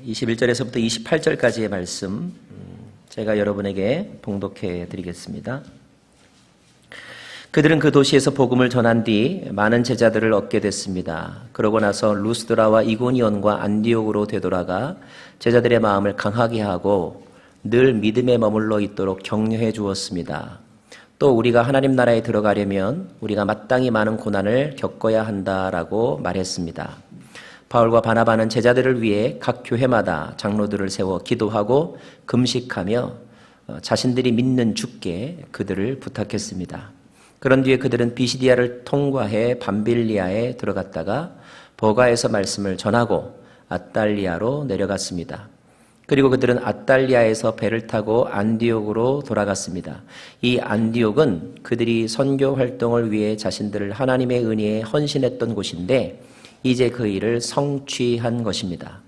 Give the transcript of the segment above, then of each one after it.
21절에서부터 28절까지의 말씀 제가 여러분에게 봉독해 드리겠습니다. 그들은 그 도시에서 복음을 전한 뒤 많은 제자들을 얻게 됐습니다. 그러고 나서 루스드라와 이고니온과 안디옥으로 되돌아가 제자들의 마음을 강하게 하고 늘 믿음에 머물러 있도록 격려해 주었습니다. 또 우리가 하나님 나라에 들어가려면 우리가 마땅히 많은 고난을 겪어야 한다라고 말했습니다. 바울과 바나바는 제자들을 위해 각 교회마다 장로들을 세워 기도하고 금식하며 자신들이 믿는 주께 그들을 부탁했습니다. 그런 뒤에 그들은 비시디아를 통과해 밤빌리아에 들어갔다가 버가에서 말씀을 전하고 아달리아로 내려갔습니다. 그리고 그들은 아달리아에서 배를 타고 안디옥으로 돌아갔습니다. 이 안디옥은 그들이 선교 활동을 위해 자신들을 하나님의 은혜에 헌신했던 곳인데 이제 그 일을 성취한 것입니다.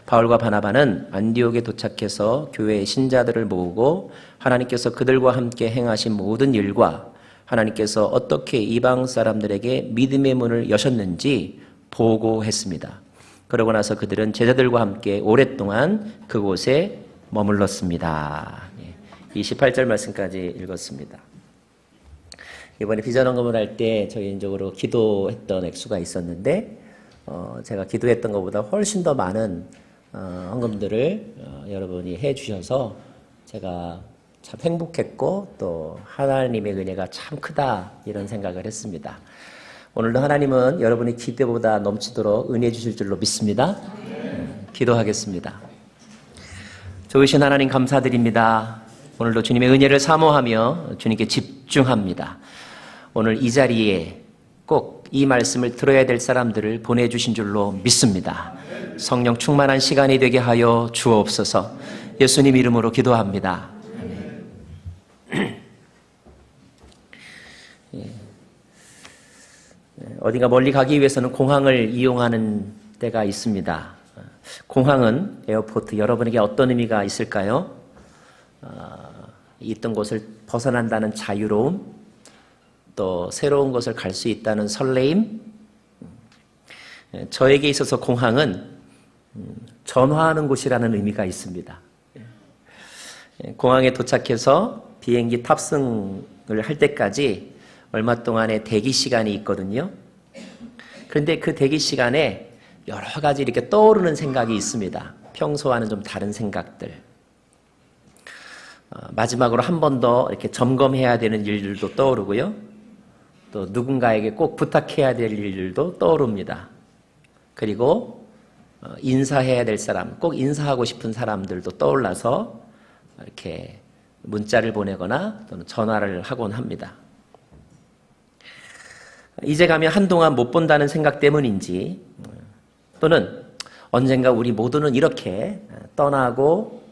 바울과 바나바는 안디옥에 도착해서 교회의 신자들을 모으고 하나님께서 그들과 함께 행하신 모든 일과 하나님께서 어떻게 이방 사람들에게 믿음의 문을 여셨는지 보고했습니다. 그러고 나서 그들은 제자들과 함께 오랫동안 그곳에 머물렀습니다. 28절 말씀까지 읽었습니다. 이번에 비전헌금을 할 때 저희 개인적으로 기도했던 액수가 있었는데 제가 기도했던 것보다 훨씬 더 많은 헌금들을 여러분이 해주셔서 제가 참 행복했고 또 하나님의 은혜가 참 크다 이런 생각을 했습니다. 오늘도 하나님은 여러분의 기대보다 넘치도록 은혜 주실 줄로 믿습니다. 기도하겠습니다. 좋으신 하나님 감사드립니다. 오늘도 주님의 은혜를 사모하며 주님께 집중합니다. 오늘 이 자리에 꼭 이 말씀을 들어야 될 사람들을 보내주신 줄로 믿습니다. 성령 충만한 시간이 되게 하여 주옵소서. 예수님 이름으로 기도합니다. 어딘가 멀리 가기 위해서는 공항을 이용하는 때가 있습니다. 공항은 에어포트, 여러분에게 어떤 의미가 있을까요? 있던 곳을 벗어난다는 자유로움, 또 새로운 곳을 갈 수 있다는 설레임. 저에게 있어서 공항은 전화하는 곳이라는 의미가 있습니다. 공항에 도착해서 비행기 탑승을 할 때까지 얼마 동안의 대기 시간이 있거든요. 그런데 그 대기 시간에 여러 가지 이렇게 떠오르는 생각이 있습니다. 평소와는 좀 다른 생각들. 마지막으로 한 번 더 이렇게 점검해야 되는 일들도 떠오르고요. 또 누군가에게 꼭 부탁해야 될 일들도 떠오릅니다. 그리고 인사해야 될 사람, 꼭 인사하고 싶은 사람들도 떠올라서 이렇게 문자를 보내거나 또는 전화를 하곤 합니다. 이제 가면 한동안 못 본다는 생각 때문인지 또는 언젠가 우리 모두는 이렇게 떠나고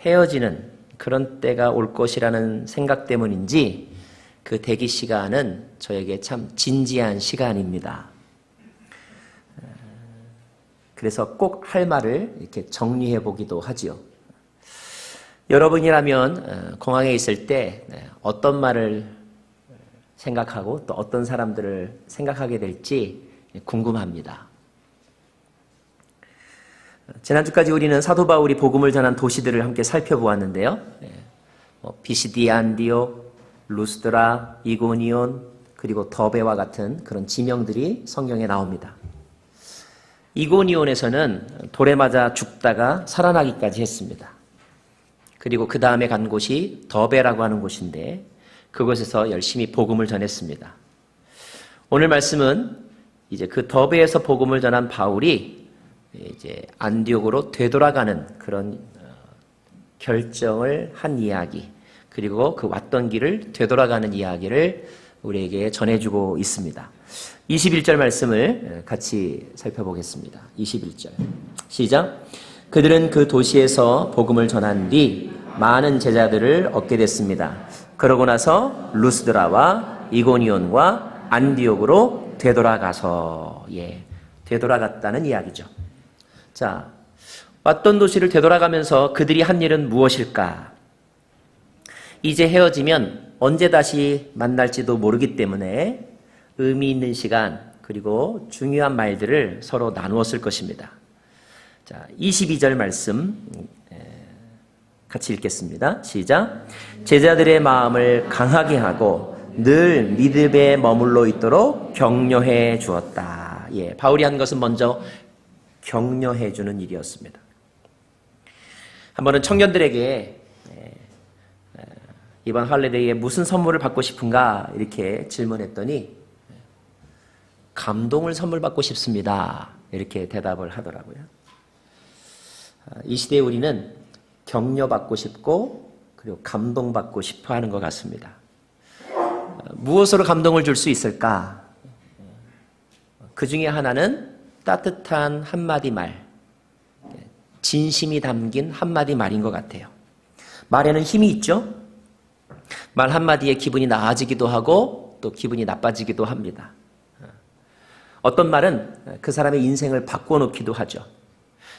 헤어지는 그런 때가 올 것이라는 생각 때문인지 그 대기 시간은 저에게 참 진지한 시간입니다. 그래서 꼭 할 말을 이렇게 정리해 보기도 하지요. 여러분이라면 공항에 있을 때 어떤 말을 생각하고 또 어떤 사람들을 생각하게 될지 궁금합니다. 지난주까지 우리는 사도 바울이 복음을 전한 도시들을 함께 살펴보았는데요. 비시디아, 안디옥, 루스드라, 이고니온, 그리고 더베와 같은 그런 지명들이 성경에 나옵니다. 이고니온에서는 돌에 맞아 죽다가 살아나기까지 했습니다. 그리고 그 다음에 간 곳이 더베라고 하는 곳인데 그곳에서 열심히 복음을 전했습니다. 오늘 말씀은 이제 그 더베에서 복음을 전한 바울이 이제 안디옥으로 되돌아가는 그런 결정을 한 이야기, 그리고 그 왔던 길을 되돌아가는 이야기를 우리에게 전해주고 있습니다. 21절 말씀을 같이 살펴보겠습니다. 21절 시작. 그들은 그 도시에서 복음을 전한 뒤 많은 제자들을 얻게 됐습니다. 그러고 나서 루스드라와 이고니온과 안디옥으로 되돌아가서 되돌아갔다는 이야기죠. 자, 왔던 도시를 되돌아가면서 그들이 한 일은 무엇일까? 이제 헤어지면 언제 다시 만날지도 모르기 때문에 의미 있는 시간 그리고 중요한 말들을 서로 나누었을 것입니다. 자, 22절 말씀 같이 읽겠습니다. 시작. 제자들의 마음을 강하게 하고 늘 믿음에 머물러 있도록 격려해 주었다. 예, 바울이 한 것은 먼저 격려해 주는 일이었습니다. 한 번은 청년들에게 이번 할리데이에 무슨 선물을 받고 싶은가 이렇게 질문했더니 감동을 선물 받고 싶습니다. 이렇게 대답을 하더라고요. 이 시대에 우리는 격려받고 싶고 그리고 감동받고 싶어 하는 것 같습니다. 무엇으로 감동을 줄 수 있을까? 그 중에 하나는 따뜻한 한마디 말, 진심이 담긴 한마디 말인 것 같아요. 말에는 힘이 있죠? 말 한마디에 기분이 나아지기도 하고 또 기분이 나빠지기도 합니다. 어떤 말은 그 사람의 인생을 바꿔놓기도 하죠.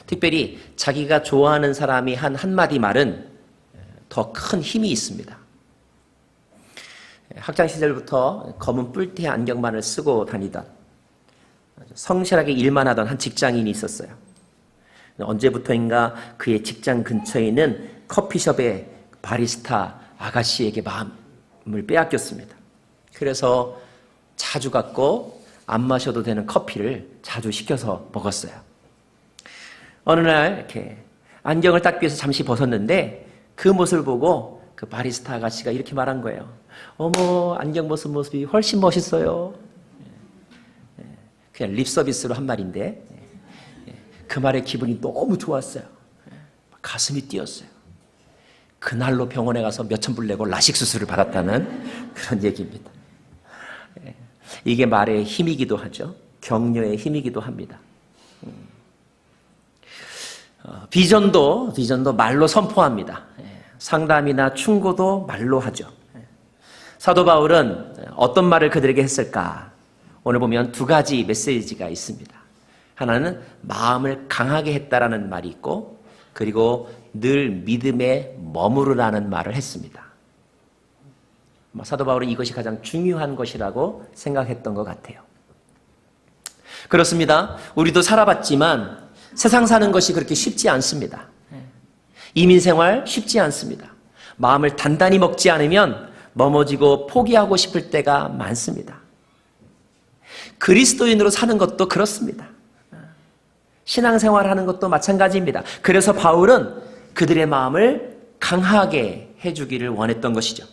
특별히 자기가 좋아하는 사람이 한 한마디 말은 더 큰 힘이 있습니다. 학창시절부터 검은 뿔테 안경만을 쓰고 다니던 성실하게 일만 하던 한 직장인이 있었어요. 언제부터인가 그의 직장 근처에 있는 커피숍의 바리스타 아가씨에게 마음을 빼앗겼습니다. 그래서 자주 갔고 안 마셔도 되는 커피를 자주 시켜서 먹었어요. 어느 날 이렇게 안경을 닦기 위해서 잠시 벗었는데 그 모습을 보고 그 바리스타 아가씨가 이렇게 말한 거예요. 어머, 안경 벗은 모습이 훨씬 멋있어요. 그냥 립 서비스로 한 말인데 그 말에 기분이 너무 좋았어요. 가슴이 뛰었어요. 그날로 병원에 가서 몇천 불 내고 라식 수술을 받았다는 그런 얘기입니다. 이게 말의 힘이기도 하죠. 격려의 힘이기도 합니다. 비전도 말로 선포합니다. 상담이나 충고도 말로 하죠. 사도 바울은 어떤 말을 그들에게 했을까? 오늘 보면 두 가지 메시지가 있습니다. 하나는 마음을 강하게 했다라는 말이 있고 그리고 늘 믿음에 머무르라는 말을 했습니다. 사도 바울은 이것이 가장 중요한 것이라고 생각했던 것 같아요. 그렇습니다. 우리도 살아봤지만 세상 사는 것이 그렇게 쉽지 않습니다. 이민생활 쉽지 않습니다. 마음을 단단히 먹지 않으면 넘어지고 포기하고 싶을 때가 많습니다. 그리스도인으로 사는 것도 그렇습니다. 신앙생활하는 것도 마찬가지입니다. 그래서 바울은 그들의 마음을 강하게 해주기를 원했던 것이죠.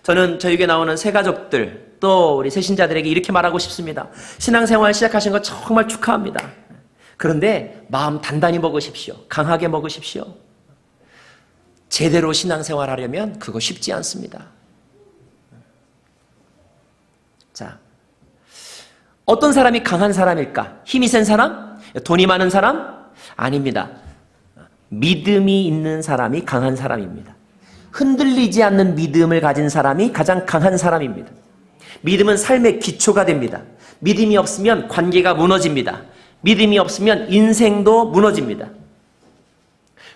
저는 저에게 나오는 새 가족들 또 우리 새신자들에게 이렇게 말하고 싶습니다. 신앙생활 시작하신 거 정말 축하합니다. 그런데 마음 단단히 먹으십시오. 강하게 먹으십시오. 제대로 신앙생활 하려면 그거 쉽지 않습니다. 자, 어떤 사람이 강한 사람일까? 힘이 센 사람? 돈이 많은 사람? 아닙니다. 믿음이 있는 사람이 강한 사람입니다. 흔들리지 않는 믿음을 가진 사람이 가장 강한 사람입니다. 믿음은 삶의 기초가 됩니다. 믿음이 없으면 관계가 무너집니다. 믿음이 없으면 인생도 무너집니다.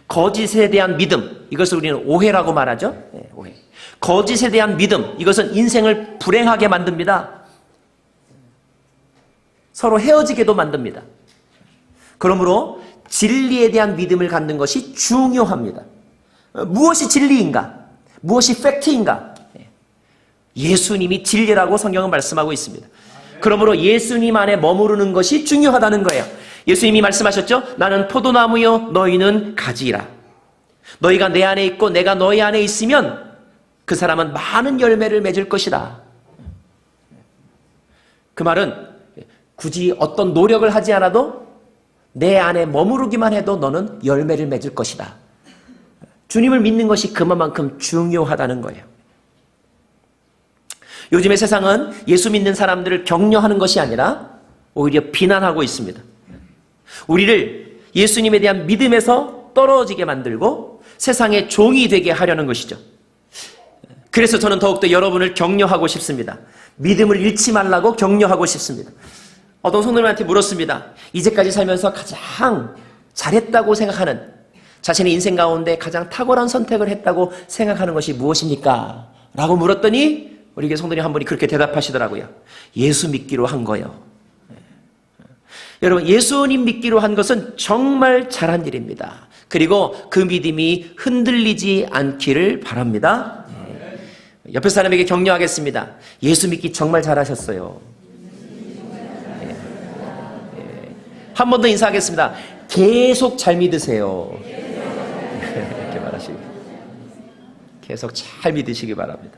거짓에 대한 믿음, 이것을 우리는 오해라고 말하죠. 네, 오해. 거짓에 대한 믿음, 이것은 인생을 불행하게 만듭니다. 서로 헤어지게도 만듭니다. 그러므로 진리에 대한 믿음을 갖는 것이 중요합니다. 무엇이 진리인가? 무엇이 팩트인가? 예수님이 진리라고 성경은 말씀하고 있습니다. 그러므로 예수님 안에 머무르는 것이 중요하다는 거예요. 예수님이 말씀하셨죠? 나는 포도나무요 너희는 가지라. 너희가 내 안에 있고 내가 너희 안에 있으면 그 사람은 많은 열매를 맺을 것이다. 그 말은 굳이 어떤 노력을 하지 않아도 내 안에 머무르기만 해도 너는 열매를 맺을 것이다. 주님을 믿는 것이 그만큼 중요하다는 거예요. 요즘의 세상은 예수 믿는 사람들을 격려하는 것이 아니라 오히려 비난하고 있습니다. 우리를 예수님에 대한 믿음에서 떨어지게 만들고 세상의 종이 되게 하려는 것이죠. 그래서 저는 더욱더 여러분을 격려하고 싶습니다. 믿음을 잃지 말라고 격려하고 싶습니다. 어떤 성도님한테 물었습니다. 이제까지 살면서 가장 잘했다고 생각하는, 자신의 인생 가운데 가장 탁월한 선택을 했다고 생각하는 것이 무엇입니까? 라고 물었더니 우리 교회 성도님 한 분이 그렇게 대답하시더라고요. 예수 믿기로 한 거요. 여러분, 예수님 믿기로 한 것은 정말 잘한 일입니다. 그리고 그 믿음이 흔들리지 않기를 바랍니다. 옆에 사람에게 격려하겠습니다. 예수 믿기 정말 잘하셨어요. 한 번 더 인사하겠습니다. 계속 잘 믿으세요. 이렇게 말하시기. 계속 잘 믿으시기 바랍니다.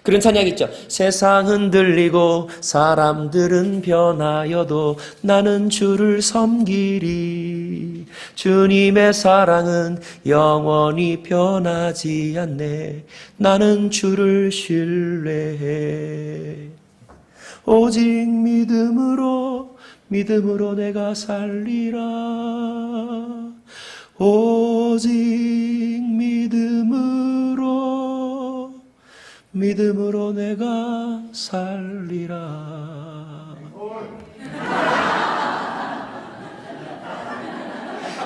그런 찬양 있죠. 세상은 들리고 사람들은 변하여도 나는 주를 섬기리. 주님의 사랑은 영원히 변하지 않네. 나는 주를 신뢰해. 오직 믿음으로 내가 살리라. 오직 믿음으로 내가 살리라.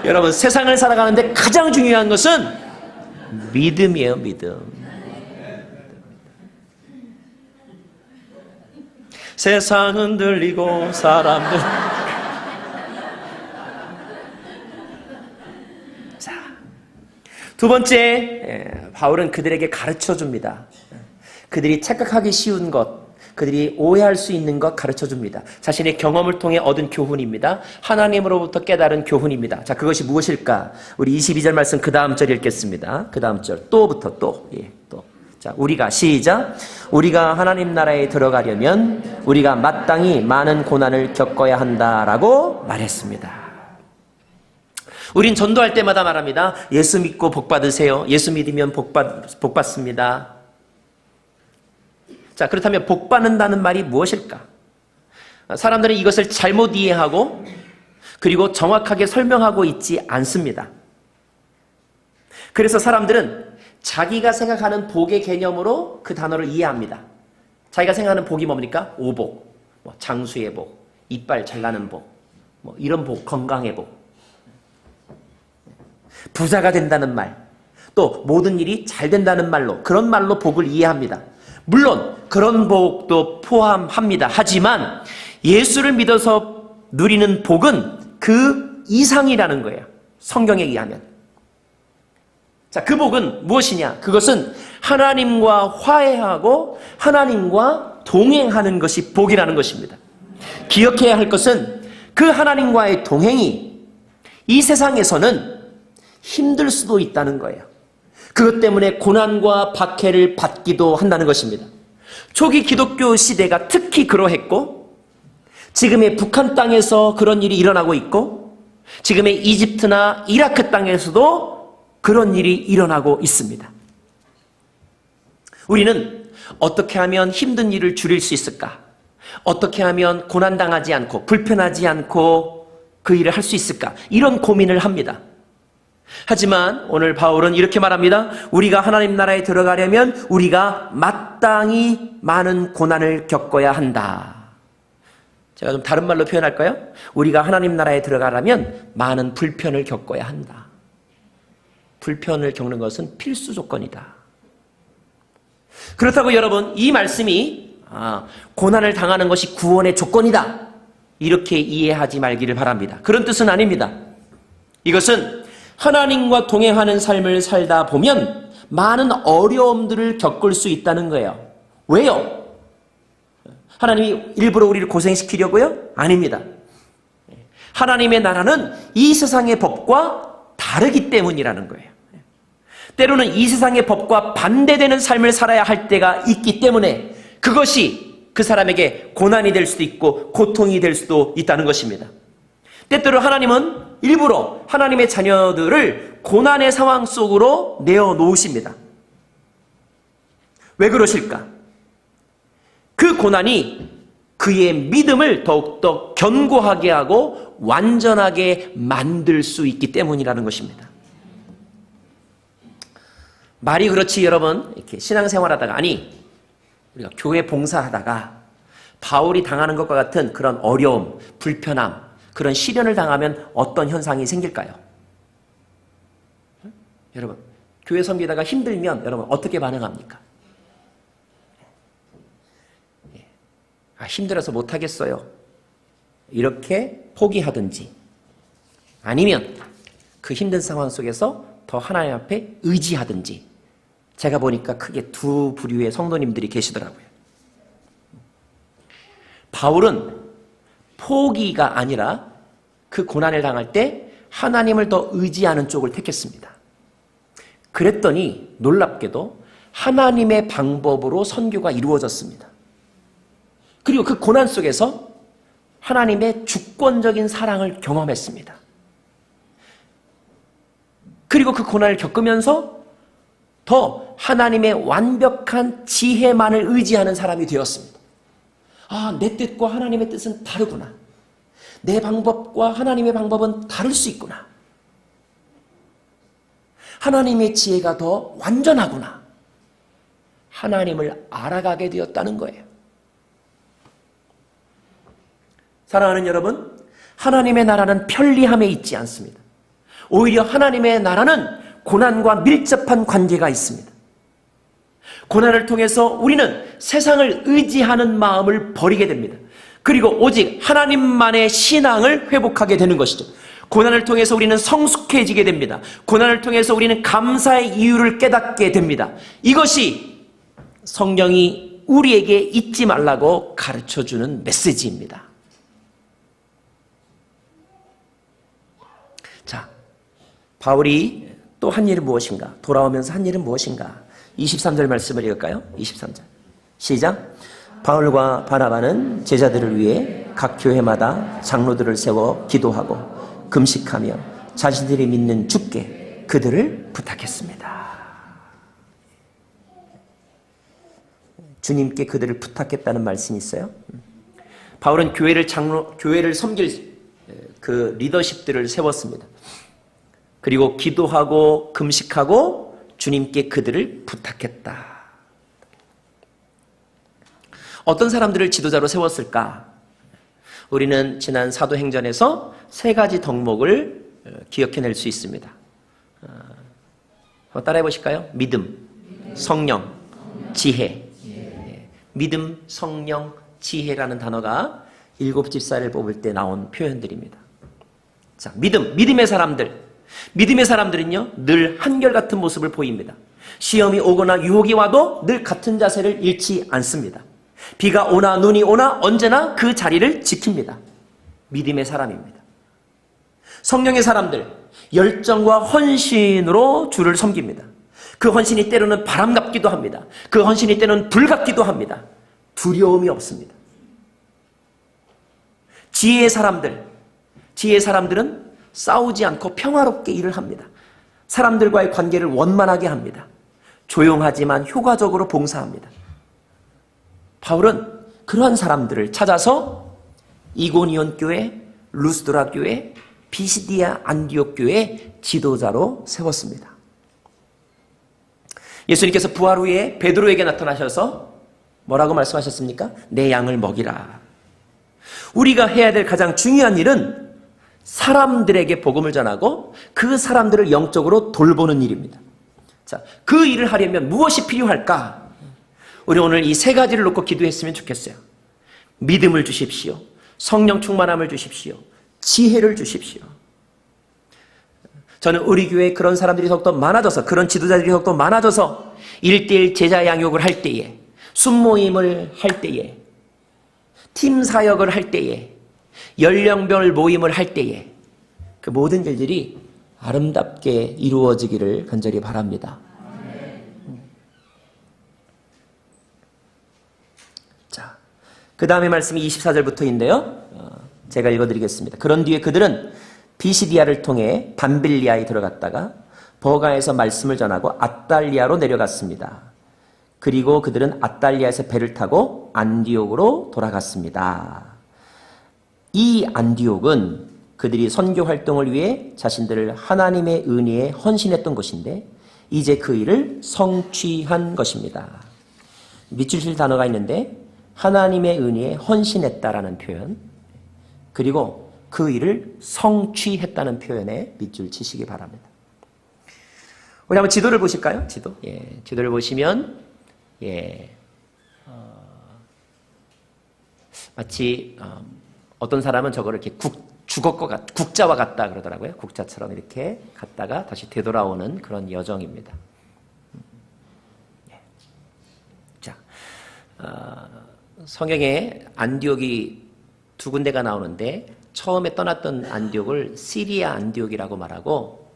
여러분, 세상을 살아가는데 가장 중요한 것은 믿음이에요. 믿음. 세상은 들리고 사람들. 자, 두 번째, 바울은 그들에게 가르쳐 줍니다. 그들이 착각하기 쉬운 것, 그들이 오해할 수 있는 것 가르쳐 줍니다. 자신의 경험을 통해 얻은 교훈입니다. 하나님으로부터 깨달은 교훈입니다. 자, 그것이 무엇일까? 우리 22절 말씀 그 다음 절 읽겠습니다. 그 다음 절, 또부터 또. 자, 우리가 시작. 우리가 하나님 나라에 들어가려면 우리가 마땅히 많은 고난을 겪어야 한다라고 말했습니다. 우린 전도할 때마다 말합니다. 예수 믿고 복 받으세요. 예수 믿으면 복 받습니다. 자, 그렇다면 복 받는다는 말이 무엇일까? 사람들은 이것을 잘못 이해하고 그리고 정확하게 설명하고 있지 않습니다. 그래서 사람들은 자기가 생각하는 복의 개념으로 그 단어를 이해합니다. 자기가 생각하는 복이 뭡니까? 오복, 장수의 복, 이빨 잘 나는 복, 이런 복, 건강의 복, 부자가 된다는 말, 또 모든 일이 잘 된다는 말로, 그런 말로 복을 이해합니다. 물론 그런 복도 포함합니다. 하지만 예수를 믿어서 누리는 복은 그 이상이라는 거예요. 성경에 의하면. 자, 그 복은 무엇이냐? 그것은 하나님과 화해하고 하나님과 동행하는 것이 복이라는 것입니다. 기억해야 할 것은 그 하나님과의 동행이 이 세상에서는 힘들 수도 있다는 거예요. 그것 때문에 고난과 박해를 받기도 한다는 것입니다. 초기 기독교 시대가 특히 그러했고, 지금의 북한 땅에서 그런 일이 일어나고 있고, 지금의 이집트나 이라크 땅에서도 그런 일이 일어나고 있습니다. 우리는 어떻게 하면 힘든 일을 줄일 수 있을까? 어떻게 하면 고난당하지 않고 불편하지 않고 그 일을 할 수 있을까? 이런 고민을 합니다. 하지만 오늘 바울은 이렇게 말합니다. 우리가 하나님 나라에 들어가려면 우리가 마땅히 많은 고난을 겪어야 한다. 제가 좀 다른 말로 표현할까요? 우리가 하나님 나라에 들어가려면 많은 불편을 겪어야 한다. 불편을 겪는 것은 필수 조건이다. 그렇다고 여러분, 이 말씀이 고난을 당하는 것이 구원의 조건이다, 이렇게 이해하지 말기를 바랍니다. 그런 뜻은 아닙니다. 이것은 하나님과 동행하는 삶을 살다 보면 많은 어려움들을 겪을 수 있다는 거예요. 왜요? 하나님이 일부러 우리를 고생시키려고요? 아닙니다. 하나님의 나라는 이 세상의 법과 다르기 때문이라는 거예요. 때로는 이 세상의 법과 반대되는 삶을 살아야 할 때가 있기 때문에 그것이 그 사람에게 고난이 될 수도 있고 고통이 될 수도 있다는 것입니다. 때때로 하나님은 일부러 하나님의 자녀들을 고난의 상황 속으로 내어놓으십니다. 왜 그러실까? 그 고난이 그의 믿음을 더욱더 견고하게 하고 완전하게 만들 수 있기 때문이라는 것입니다. 말이 그렇지 여러분, 이렇게 신앙생활하다가, 아니 우리가 교회 봉사하다가 바울이 당하는 것과 같은 그런 어려움, 불편함, 그런 시련을 당하면 어떤 현상이 생길까요? 여러분, 교회 섬기다가 힘들면 여러분 어떻게 반응합니까? 힘들어서 못하겠어요. 이렇게 포기하든지 아니면 그 힘든 상황 속에서 더 하나님 앞에 의지하든지 제가 보니까 크게 두 부류의 성도님들이 계시더라고요. 바울은 포기가 아니라 그 고난을 당할 때 하나님을 더 의지하는 쪽을 택했습니다. 그랬더니 놀랍게도 하나님의 방법으로 선교가 이루어졌습니다. 그리고 그 고난 속에서 하나님의 주권적인 사랑을 경험했습니다. 그리고 그 고난을 겪으면서 더 하나님의 완벽한 지혜만을 의지하는 사람이 되었습니다. 아, 내 뜻과 하나님의 뜻은 다르구나. 내 방법과 하나님의 방법은 다를 수 있구나. 하나님의 지혜가 더 완전하구나. 하나님을 알아가게 되었다는 거예요. 사랑하는 여러분, 하나님의 나라는 편리함에 있지 않습니다. 오히려 하나님의 나라는 고난과 밀접한 관계가 있습니다. 고난을 통해서 우리는 세상을 의지하는 마음을 버리게 됩니다. 그리고 오직 하나님만의 신앙을 회복하게 되는 것이죠. 고난을 통해서 우리는 성숙해지게 됩니다. 고난을 통해서 우리는 감사의 이유를 깨닫게 됩니다. 이것이 성경이 우리에게 잊지 말라고 가르쳐주는 메시지입니다. 자, 바울이 또 한 일은 무엇인가? 돌아오면서 한 일은 무엇인가? 23절 말씀을 읽을까요? 23절 시작. 바울과 바나바는 제자들을 위해 각 교회마다 장로들을 세워 기도하고 금식하며 자신들이 믿는 주께 그들을 부탁했습니다. 주님께 그들을 부탁했다는 말씀이 있어요. 바울은 교회를 섬길 그 리더십들을 세웠습니다. 그리고 기도하고 금식하고 주님께 그들을 부탁했다. 어떤 사람들을 지도자로 세웠을까? 우리는 지난 사도행전에서 세 가지 덕목을 기억해낼 수 있습니다. 한번 따라해 보실까요? 믿음, 성령, 지혜. 믿음, 성령, 지혜라는 단어가 7 집사를 뽑을 때 나온 표현들입니다. 자, 믿음의 사람들. 믿음의 사람들은요, 늘 한결같은 모습을 보입니다. 시험이 오거나 유혹이 와도 늘 같은 자세를 잃지 않습니다. 비가 오나 눈이 오나 언제나 그 자리를 지킵니다. 믿음의 사람입니다. 성령의 사람들, 열정과 헌신으로 주를 섬깁니다. 그 헌신이 때로는 바람 같기도 합니다. 그 헌신이 때로는 불 같기도 합니다. 두려움이 없습니다. 지혜의 사람들은 싸우지 않고 평화롭게 일을 합니다. 사람들과의 관계를 원만하게 합니다. 조용하지만 효과적으로 봉사합니다. 바울은 그러한 사람들을 찾아서 이고니온 교회, 루스드라 교회, 비시디아 안디옥 교회 지도자로 세웠습니다. 예수님께서 부활 후에 베드로에게 나타나셔서 뭐라고 말씀하셨습니까? 내 양을 먹이라. 우리가 해야 될 가장 중요한 일은 사람들에게 복음을 전하고 그 사람들을 영적으로 돌보는 일입니다. 자, 그 일을 하려면 무엇이 필요할까? 우리 오늘 이 세 가지를 놓고 기도했으면 좋겠어요. 믿음을 주십시오. 성령 충만함을 주십시오. 지혜를 주십시오. 저는 우리 교회에 그런 사람들이 더욱더 많아져서, 그런 지도자들이 더욱더 많아져서 1:1 제자 양육을 할 때에, 순모임을 할 때에, 팀 사역을 할 때에, 연령별 모임을 할 때에 그 모든 일들이 아름답게 이루어지기를 간절히 바랍니다. 자, 그 다음에 말씀이 24절부터인데요. 제가 읽어드리겠습니다. 그런 뒤에 그들은 비시디아를 통해 밤빌리아에 들어갔다가 버가에서 말씀을 전하고 아달리아로 내려갔습니다. 그리고 그들은 아달리아에서 배를 타고 안디옥으로 돌아갔습니다. 이 안디옥은 그들이 선교 활동을 위해 자신들을 하나님의 은혜에 헌신했던 곳인데 이제 그 일을 성취한 것입니다. 밑줄 칠 단어가 있는데 하나님의 은혜에 헌신했다라는 표현, 그리고 그 일을 성취했다는 표현에 밑줄 치시기 바랍니다. 우리 한번 지도를 보실까요? 지도를 보시면 마치 어떤 사람은 저거를 이렇게 국자와 같다 그러더라고요. 국자처럼 이렇게 갔다가 다시 되돌아오는 그런 여정입니다. 자, 성경에 안디옥이 두 군데가 나오는데 처음에 떠났던 안디옥을 시리아 안디옥이라고 말하고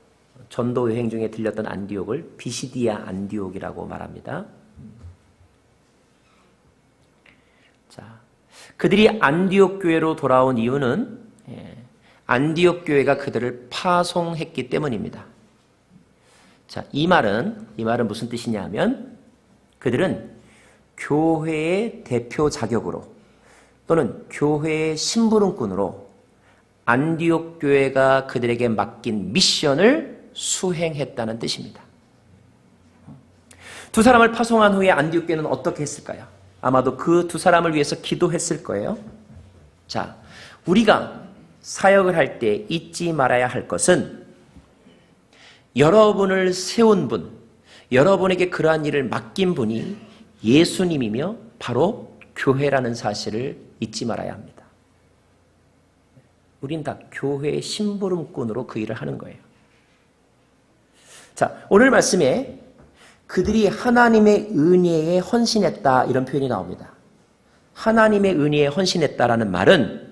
전도 여행 중에 들렸던 안디옥을 비시디아 안디옥이라고 말합니다. 자, 그들이 안디옥 교회로 돌아온 이유는 안디옥 교회가 그들을 파송했기 때문입니다. 자, 이 말은 무슨 뜻이냐 하면 그들은 교회의 대표 자격으로 또는 교회의 심부름꾼으로 안디옥 교회가 그들에게 맡긴 미션을 수행했다는 뜻입니다. 두 사람을 파송한 후에 안디옥 교회는 어떻게 했을까요? 아마도 그 두 사람을 위해서 기도했을 거예요. 자, 우리가 사역을 할 때 잊지 말아야 할 것은 여러분을 세운 분, 여러분에게 그러한 일을 맡긴 분이 예수님이며 바로 교회라는 사실을 잊지 말아야 합니다. 우린 다 교회의 심부름꾼으로 그 일을 하는 거예요. 자, 오늘 말씀에 그들이 하나님의 은혜에 헌신했다 이런 표현이 나옵니다. 하나님의 은혜에 헌신했다라는 말은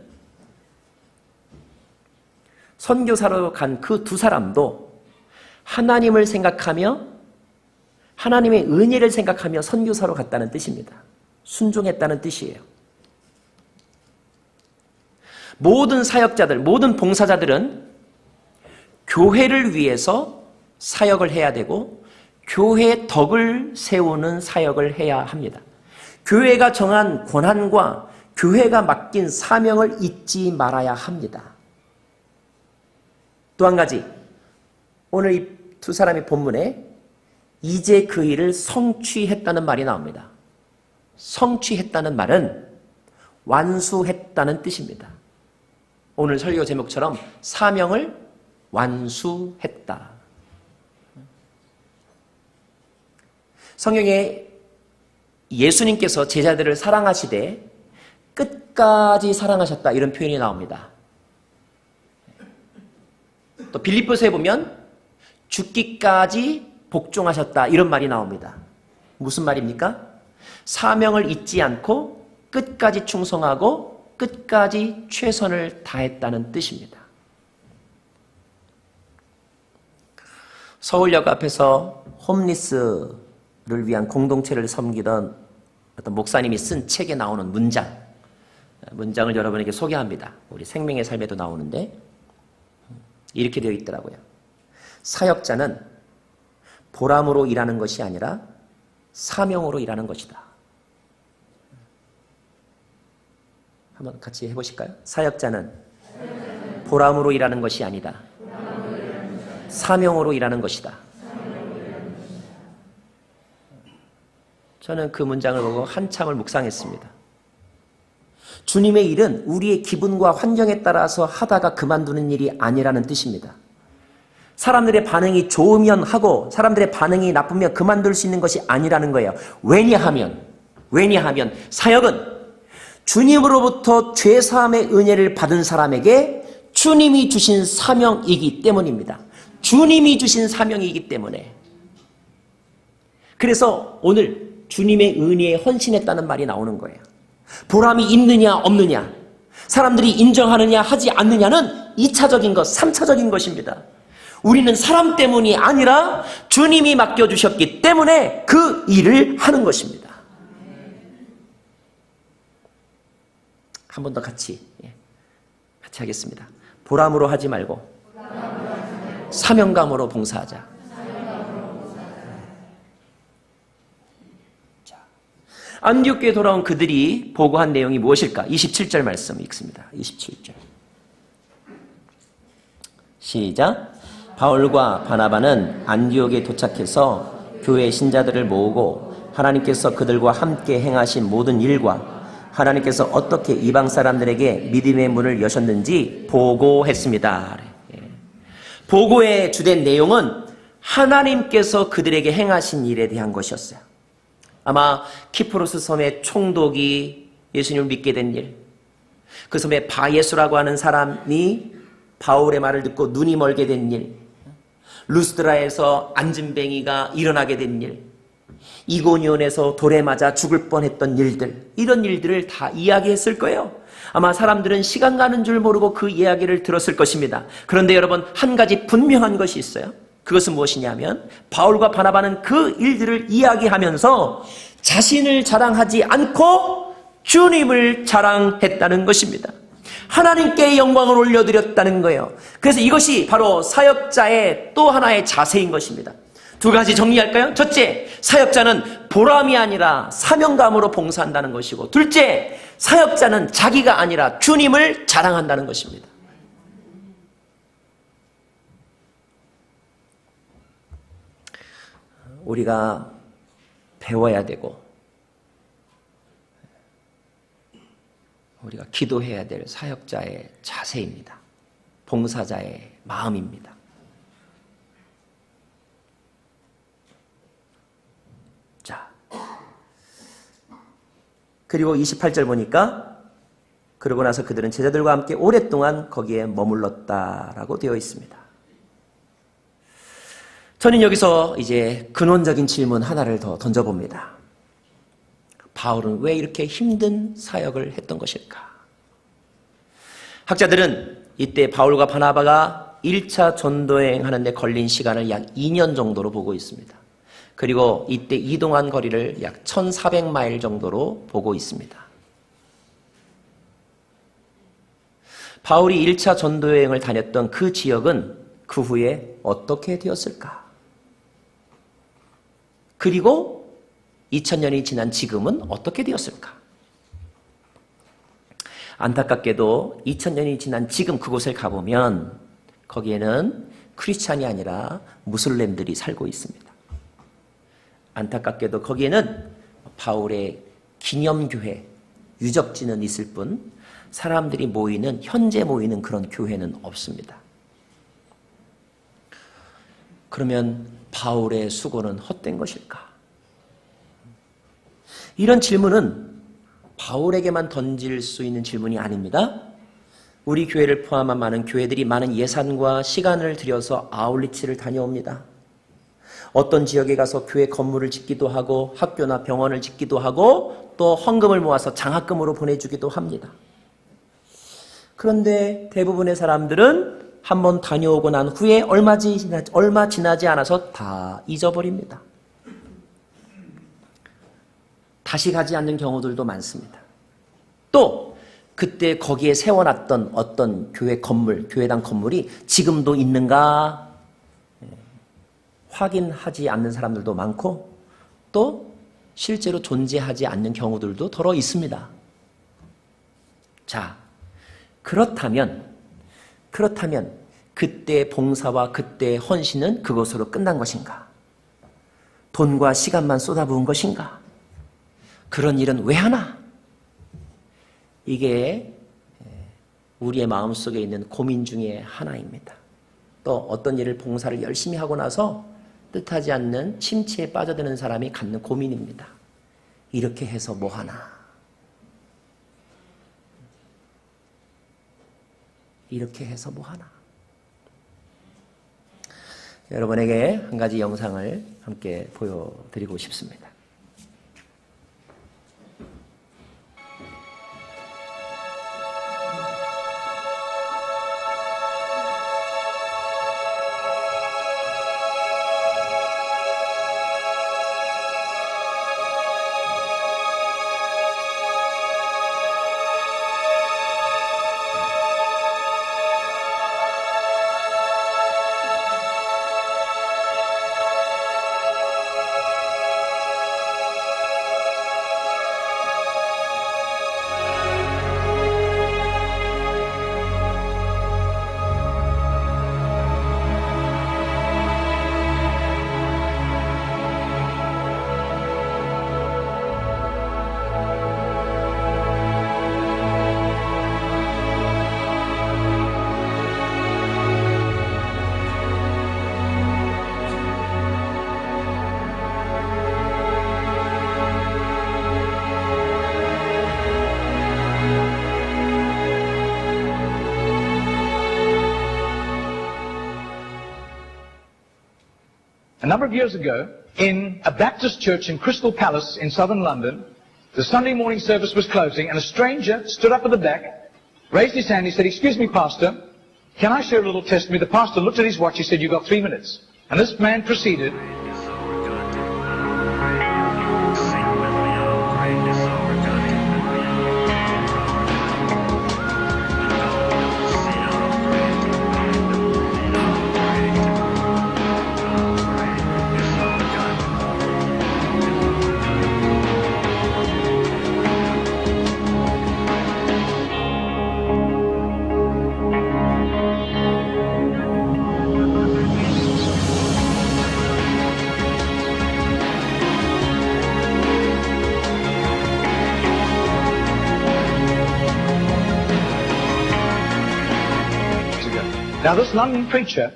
선교사로 간 그 두 사람도 하나님을 생각하며 하나님의 은혜를 생각하며 선교사로 갔다는 뜻입니다. 순종했다는 뜻이에요. 모든 사역자들, 모든 봉사자들은 교회를 위해서 사역을 해야 되고 교회의 덕을 세우는 사역을 해야 합니다. 교회가 정한 권한과 교회가 맡긴 사명을 잊지 말아야 합니다. 또 한 가지, 오늘 이 두 사람의 본문에 이제 그 일을 성취했다는 말이 나옵니다. 성취했다는 말은 완수했다는 뜻입니다. 오늘 설교 제목처럼 사명을 완수했다. 성경에 예수님께서 제자들을 사랑하시되 끝까지 사랑하셨다 이런 표현이 나옵니다. 또 빌립보서에 보면 죽기까지 복종하셨다 이런 말이 나옵니다. 무슨 말입니까? 사명을 잊지 않고 끝까지 충성하고 끝까지 최선을 다했다는 뜻입니다. 서울역 앞에서 홈리스를 위한 공동체를 섬기던 어떤 목사님이 쓴 책에 나오는 문장을 여러분에게 소개합니다. 우리 생명의 삶에도 나오는데 이렇게 되어 있더라고요. 사역자는 보람으로 일하는 것이 아니라 사명으로 일하는 것이다. 한번 같이 해보실까요? 사역자는 보람으로 일하는 것이 아니다. 사명으로 일하는 것이다. 저는 그 문장을 보고 한참을 묵상했습니다. 주님의 일은 우리의 기분과 환경에 따라서 하다가 그만두는 일이 아니라는 뜻입니다. 사람들의 반응이 좋으면 하고 사람들의 반응이 나쁘면 그만둘 수 있는 것이 아니라는 거예요. 왜냐하면 사역은 주님으로부터 죄사함의 은혜를 받은 사람에게 주님이 주신 사명이기 때문입니다. 주님이 주신 사명이기 때문에. 그래서 오늘 주님의 은혜에 헌신했다는 말이 나오는 거예요. 보람이 있느냐 없느냐, 사람들이 인정하느냐 하지 않느냐는 2차적인 것, 3차적인 것입니다. 우리는 사람 때문이 아니라 주님이 맡겨주셨기 때문에 그 일을 하는 것입니다. 한 번 더 같이 하겠습니다. 보람으로 하지 말고 사명감으로 봉사하자. 안디옥 교회에 돌아온 그들이 보고한 내용이 무엇일까? 27절 말씀 읽습니다. 27절. 시작. 바울과 바나바는 안디옥에 도착해서 교회 신자들을 모으고 하나님께서 그들과 함께 행하신 모든 일과 하나님께서 어떻게 이방 사람들에게 믿음의 문을 여셨는지 보고했습니다. 보고의 주된 내용은 하나님께서 그들에게 행하신 일에 대한 것이었어요. 아마 키프로스 섬의 총독이 예수님을 믿게 된 일, 그 섬에 바예수라고 하는 사람이 바울의 말을 듣고 눈이 멀게 된 일, 루스드라에서 안진뱅이가 일어나게 된 일, 이고니온에서 돌에 맞아 죽을 뻔했던 일들, 이런 일들을 다 이야기했을 거예요. 아마 사람들은 시간 가는 줄 모르고 그 이야기를 들었을 것입니다. 그런데 여러분, 한 가지 분명한 것이 있어요. 그것은 무엇이냐면 바울과 바나바는 그 일들을 이야기하면서 자신을 자랑하지 않고 주님을 자랑했다는 것입니다. 하나님께 영광을 올려드렸다는 거예요. 그래서 이것이 바로 사역자의 또 하나의 자세인 것입니다. 두 가지 정리할까요? 첫째, 사역자는 보람이 아니라 사명감으로 봉사한다는 것이고, 둘째, 사역자는 자기가 아니라 주님을 자랑한다는 것입니다. 우리가 배워야 되고 우리가 기도해야 될 사역자의 자세입니다. 봉사자의 마음입니다. 자, 그리고 28절 보니까 그러고 나서 그들은 제자들과 함께 오랫동안 거기에 머물렀다라고 되어 있습니다. 저는 여기서 이제 근원적인 질문 하나를 더 던져봅니다. 바울은 왜 이렇게 힘든 사역을 했던 것일까? 학자들은 이때 바울과 바나바가 1차 전도여행 하는데 걸린 시간을 약 2년 정도로 보고 있습니다. 그리고 이때 이동한 거리를 약 1400마일 정도로 보고 있습니다. 바울이 1차 전도여행을 다녔던 그 지역은 그 후에 어떻게 되었을까? 그리고 2000년이 지난 지금은 어떻게 되었을까? 안타깝게도 2000년이 지난 지금 그곳을 가보면 거기에는 크리스찬이 아니라 무슬림들이 살고 있습니다. 안타깝게도 거기에는 바울의 기념교회, 유적지는 있을 뿐 사람들이 모이는, 현재 모이는 그런 교회는 없습니다. 그러면 바울의 수고는 헛된 것일까? 이런 질문은 바울에게만 던질 수 있는 질문이 아닙니다. 우리 교회를 포함한 많은 교회들이 많은 예산과 시간을 들여서 아울리치를 다녀옵니다. 어떤 지역에 가서 교회 건물을 짓기도 하고 학교나 병원을 짓기도 하고 또 헌금을 모아서 장학금으로 보내주기도 합니다. 그런데 대부분의 사람들은 한번 다녀오고 난 후에 얼마 지나지 않아서 다 잊어버립니다. 다시 가지 않는 경우들도 많습니다. 또 그때 거기에 세워놨던 어떤 교회 건물, 교회당 건물이 지금도 있는가 확인하지 않는 사람들도 많고 또 실제로 존재하지 않는 경우들도 더러 있습니다. 자, 그렇다면 그때 봉사와 그때 헌신은 그것으로 끝난 것인가? 돈과 시간만 쏟아부은 것인가? 그런 일은 왜 하나? 이게 우리의 마음속에 있는 고민 중에 하나입니다. 또 어떤 일을 봉사를 열심히 하고 나서 뜻하지 않는 침체에 빠져드는 사람이 갖는 고민입니다. 이렇게 해서 뭐 하나? 이렇게 해서 뭐 하나? 여러분에게 한 가지 영상을 함께 보여드리고 싶습니다. number of years ago, in a Baptist church in Crystal Palace in southern London, the Sunday morning service was closing, and a stranger stood up at the back, raised his hand, he said, "Excuse me, Pastor, can I share a little testimony?" The pastor looked at his watch, he said, "You've got 3 minutes." And this man proceeded. Now, this London preacher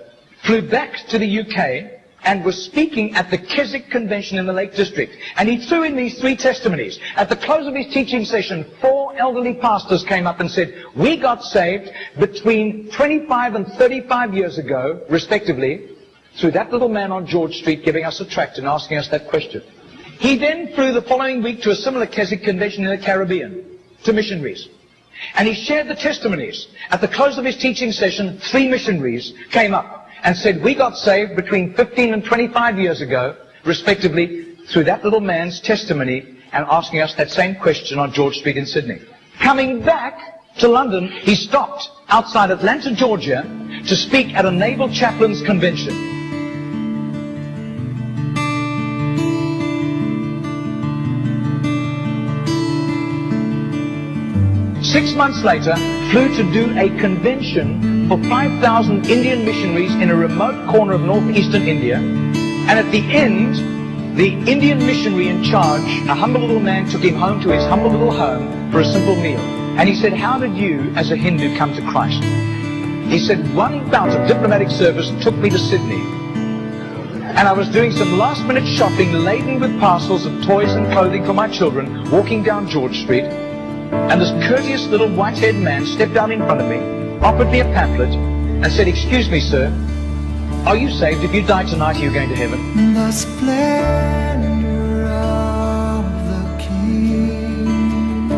flew back to the UK and was speaking at the Keswick Convention in the Lake District. And he threw in these 3 testimonies. At the close of his teaching session, 4 elderly pastors came up and said, "We got saved between 25 and 35 years ago, respectively, through that little man on George Street giving us a tract and asking us that question." He then flew the following week to a similar Keswick Convention in the Caribbean, to missionaries. And he shared the testimonies. At the close of his teaching session, 3 missionaries came up and said, "We got saved between 15 and 25 years ago, respectively, through that little man's testimony and asking us that same question on George Street in Sydney." Coming back to London, he stopped outside Atlanta, Georgia, to speak at a naval chaplains convention. 6 months later, flew to do a convention for 5,000 Indian missionaries in a remote corner of northeastern India. And at the end, the Indian missionary in charge, a humble little man, took him home to his humble little home for a simple meal. And he said, "How did you, as a Hindu, come to Christ?" He said, "One bout of diplomatic service took me to Sydney. And I was doing some last-minute shopping laden with parcels of toys and clothing for my children, walking down George Street. And this courteous little white-haired man stepped down in front of me, offered me a pamphlet, and said, 'Excuse me, sir, are you saved? If you die tonight, are you going to heaven?'" The splendor of the King,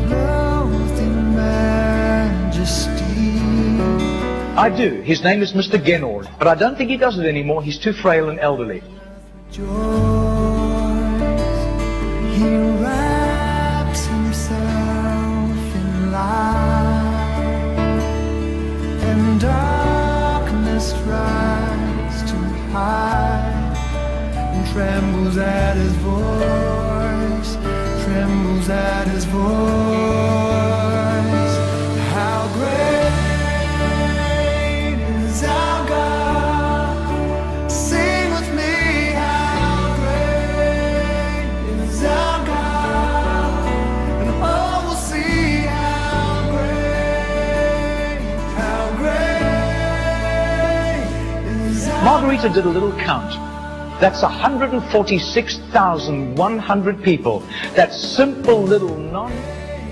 clothed in majesty. I do. His name is Mr. Genord, but I don't think he does it anymore. He's too frail and elderly. Joys, he wraps himself in light, and darkness tries to hide, and trembles at his voice, trembles at his voice. How great is our God? Sing with me, how great is our God? And all will see how great is our Margarita did a little count. That's 146,100 people. That simple little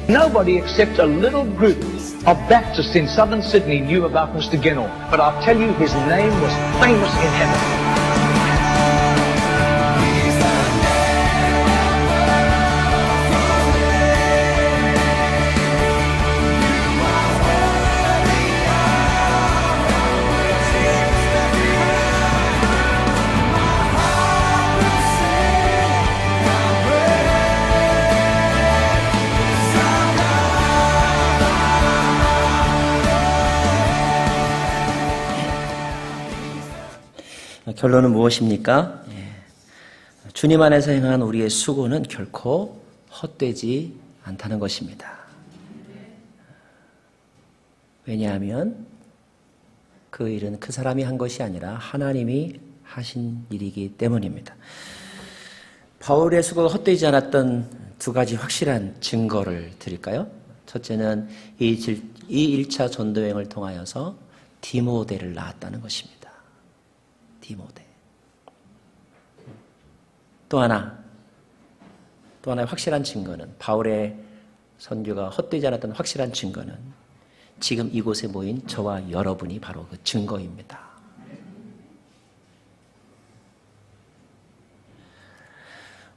nobody except a little group of Baptists in southern Sydney knew about Mr. Genord. But I'll tell you, his name was famous in heaven. 결론은 무엇입니까? 주님 안에서 행한 우리의 수고는 결코 헛되지 않다는 것입니다. 왜냐하면 그 일은 그 사람이 한 것이 아니라 하나님이 하신 일이기 때문입니다. 바울의 수고가 헛되지 않았던 2가지 확실한 증거를 드릴까요? 첫째는 이 1차 전도여행을 통하여서 디모데를 낳았다는 것입니다. 디모데. 또 하나의 확실한 증거는, 바울의 선교가 헛되지 않았던 확실한 증거는 지금 이곳에 모인 저와 여러분이 바로 그 증거입니다.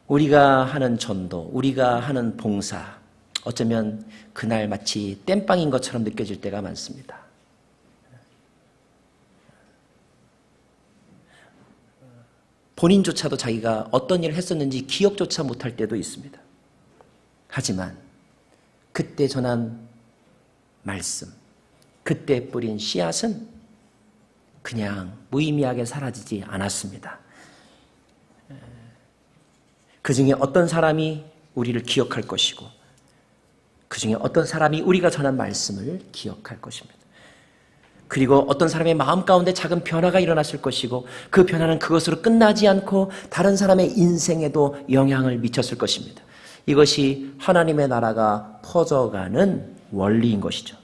우리가 하는 전도, 우리가 하는 봉사, 어쩌면 그날 마치 땜빵인 것처럼 느껴질 때가 많습니다. 본인조차도 자기가 어떤 일을 했었는지 기억조차 못할 때도 있습니다. 하지만 그때 전한 말씀, 그때 뿌린 씨앗은 그냥 무의미하게 사라지지 않았습니다. 그 중에 어떤 사람이 우리를 기억할 것이고, 그 중에 어떤 사람이 우리가 전한 말씀을 기억할 것입니다. 그리고 어떤 사람의 마음 가운데 작은 변화가 일어났을 것이고, 그 변화는 그것으로 끝나지 않고 다른 사람의 인생에도 영향을 미쳤을 것입니다. 이것이 하나님의 나라가 퍼져가는 원리인 것이죠.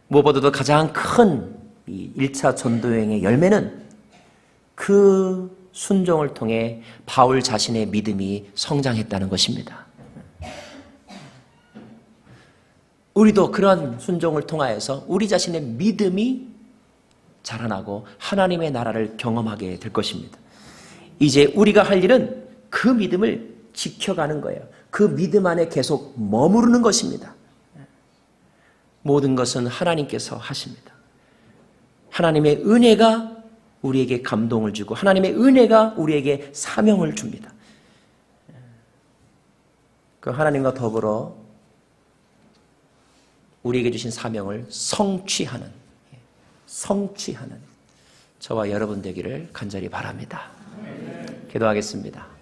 무엇보다도 가장 큰 1차 전도여행의 열매는 그 순종을 통해 바울 자신의 믿음이 성장했다는 것입니다. 우리도 그런 순종을 통하여서 우리 자신의 믿음이 자라나고 하나님의 나라를 경험하게 될 것입니다. 이제 우리가 할 일은 그 믿음을 지켜가는 거예요. 그 믿음 안에 계속 머무르는 것입니다. 모든 것은 하나님께서 하십니다. 하나님의 은혜가 우리에게 감동을 주고 하나님의 은혜가 우리에게 사명을 줍니다. 그 하나님과 더불어 우리에게 주신 사명을 성취하는 저와 여러분 되기를 간절히 바랍니다. 기도하겠습니다.